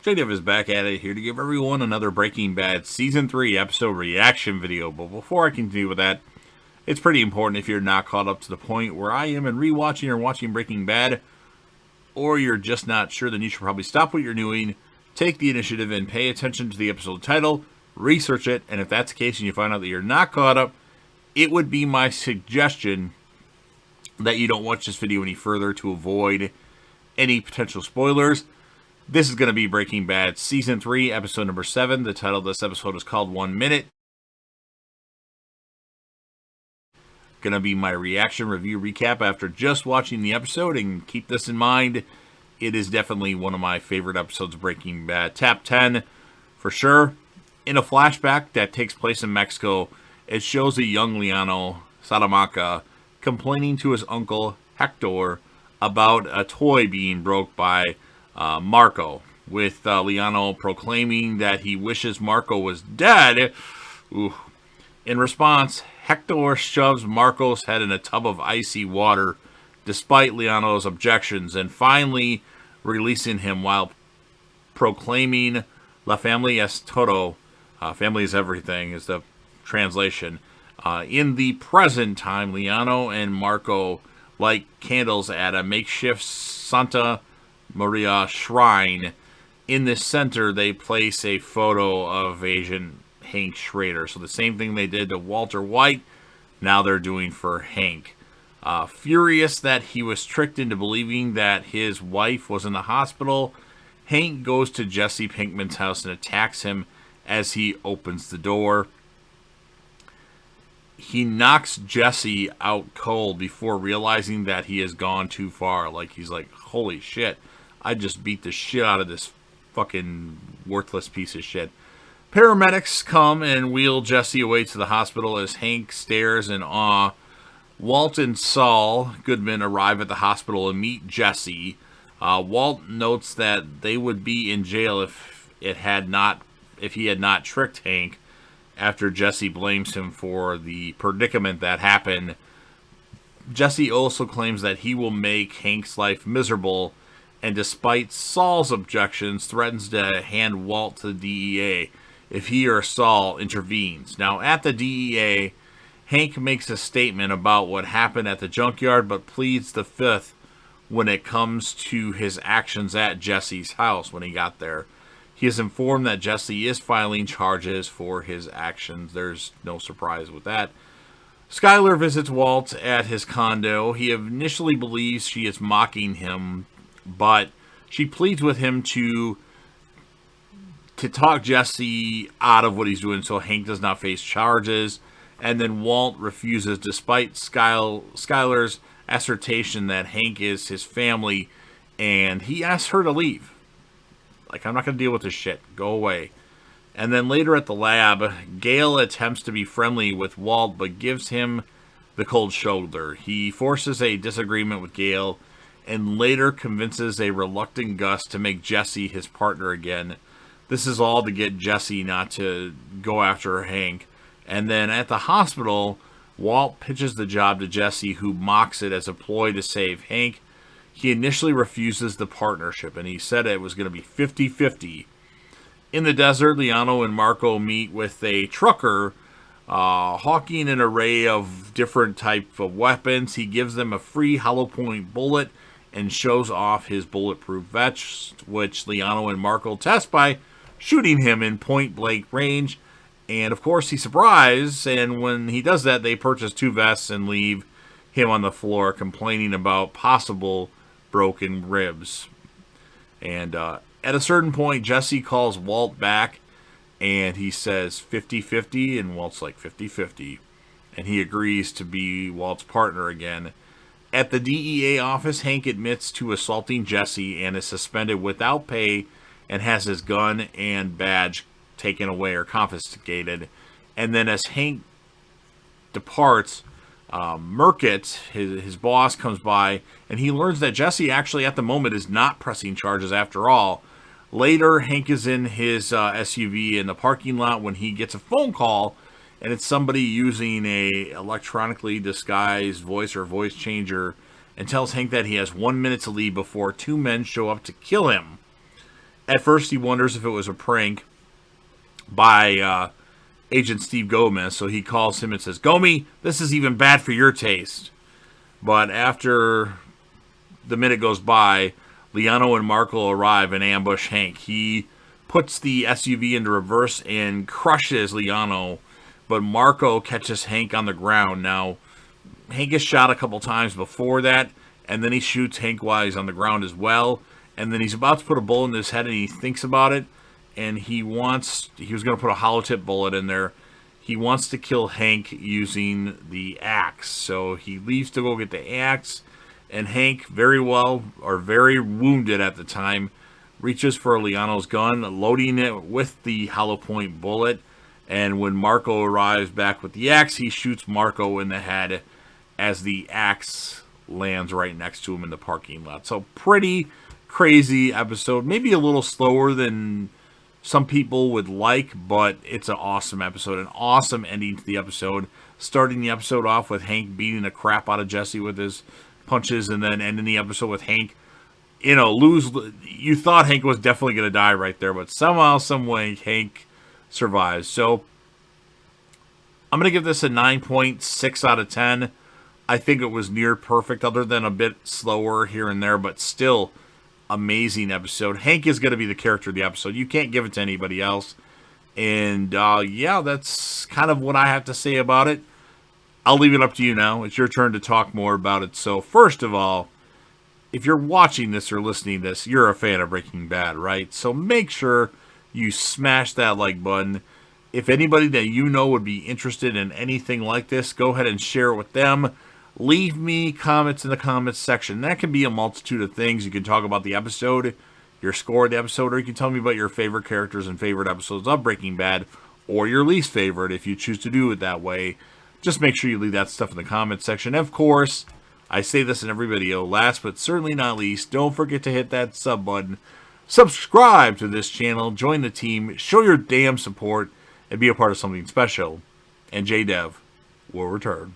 JDev is back at it here to give everyone another Breaking Bad Season 3 episode reaction video. But before I continue with that, it's pretty important if you're not caught up to the point where I am in rewatching or watching Breaking Bad, or you're just not sure, then you should probably stop what you're doing, take the initiative, and pay attention to the episode title, research it, and if that's the case and you find out that you're not caught up, it would be my suggestion that you don't watch this video any further to avoid any potential spoilers. This is going to be Breaking Bad Season 3, Episode number 7. The title of this episode is called 1 Minute. Going to be my reaction, review, recap after just watching the episode. And keep this in mind, it is definitely one of my favorite episodes of Breaking Bad. Top 10 for sure. In a flashback that takes place in Mexico, it shows a young Liano Salamanca complaining to his uncle Hector about a toy being broke by Marco, with Liano proclaiming that he wishes Marco was dead. Ooh. In response, Hector shoves Marco's head in a tub of icy water, despite Liano's objections, and finally releasing him while proclaiming La Familia es todo, family is everything, is the translation. In the present time, Liano and Marco light candles at a makeshift Santa Maria shrine. In the center, they place a photo of Agent Hank Schrader. So the same thing they did to Walter White, now they're doing for Hank. Furious that he was tricked into believing that his wife was in the hospital, Hank goes to Jesse Pinkman's house and attacks him as he opens the door. He knocks Jesse out cold before realizing that he has gone too far. Like, he's like, holy shit, I just beat the shit out of this fucking worthless piece of shit. Paramedics come and wheel Jesse away to the hospital as Hank stares in awe. Walt and Saul Goodman arrive at the hospital and meet Jesse. Walt notes that they would be in jail if he had not tricked Hank, after Jesse blames him for the predicament that happened. Jesse also claims that he will make Hank's life miserable, and despite Saul's objections, threatens to hand Walt to the DEA if he or Saul intervenes. Now, at the DEA, Hank makes a statement about what happened at the junkyard, but pleads the fifth when it comes to his actions at Jesse's house when he got there. He is informed that Jesse is filing charges for his actions. There's no surprise with that. Skyler visits Walt at his condo. He initially believes she is mocking him, but she pleads with him to talk Jesse out of what he's doing so Hank does not face charges. And then Walt refuses, despite Skyler's assertion that Hank is his family, and he asks her to leave. Like, I'm not going to deal with this shit. Go away. And then later at the lab, Gale attempts to be friendly with Walt, but gives him the cold shoulder. He forces a disagreement with Gale, and later convinces a reluctant Gus to make Jesse his partner again. This is all to get Jesse not to go after Hank. And then at the hospital, Walt pitches the job to Jesse, who mocks it as a ploy to save Hank. He initially refuses the partnership, and he said it was going to be 50-50. In the desert, Liano and Marco meet with a trucker, hawking an array of different types of weapons. He gives them a free hollow point bullet and shows off his bulletproof vest, which Liano and Marco test by shooting him in point-blank range. And, of course, he's surprised, and when he does that, they purchase 2 vests and leave him on the floor complaining about possible broken ribs. And at a certain point, Jesse calls Walt back, and he says 50-50, and Walt's like 50-50. And he agrees to be Walt's partner again. At the DEA office, Hank admits to assaulting Jesse and is suspended without pay and has his gun and badge taken away or confiscated. And then as Hank departs, Merkett, his boss, comes by, and he learns that Jesse actually at the moment is not pressing charges after all. Later, Hank is in his SUV in the parking lot when he gets a phone call, and it's somebody using a electronically disguised voice or voice changer, and tells Hank that he has 1 minute to leave before 2 men show up to kill him. At first, he wonders if it was a prank by Agent Steve Gomez, so he calls him and says, "Gomi, this is even bad for your taste." But after the minute goes by, Liano and Marco arrive and ambush Hank. He puts the SUV into reverse and crushes Liano, but Marco catches Hank on the ground. Now, Hank gets shot a couple times before that, and then he shoots Hank while he's on the ground as well. And then he's about to put a bullet in his head, and he thinks about it, and he was going to put a hollow tip bullet in there. He wants to kill Hank using the axe. So he leaves to go get the axe, and Hank, very wounded at the time, reaches for Liano's gun, loading it with the hollow point bullet. And when Marco arrives back with the axe, he shoots Marco in the head as the axe lands right next to him in the parking lot. So pretty crazy episode. Maybe a little slower than some people would like, but it's an awesome episode. An awesome ending to the episode. Starting the episode off with Hank beating the crap out of Jesse with his punches, and then ending the episode with Hank, you thought Hank was definitely going to die right there, but somehow, some way, Hank survives. So I'm going to give this a 9.6 out of 10. I think it was near perfect, other than a bit slower here and there, but still amazing episode. Hank is going to be the character of the episode. You can't give it to anybody else. And yeah, that's kind of what I have to say about it. I'll leave it up to you now. It's your turn to talk more about it. So first of all, if you're watching this or listening to this, you're a fan of Breaking Bad, right? So make sure you smash that like button. If anybody that you know would be interested in anything like this, go ahead and share it with them. Leave me comments in the comments section. That can be a multitude of things. You can talk about the episode, your score of the episode, or you can tell me about your favorite characters and favorite episodes of Breaking Bad, or your least favorite if you choose to do it that way. Just make sure you leave that stuff in the comments section. Of course, I say this in every video, last but certainly not least, don't forget to hit that sub button. Subscribe to this channel, join the team, show your damn support, and be a part of something special. And JDev will return.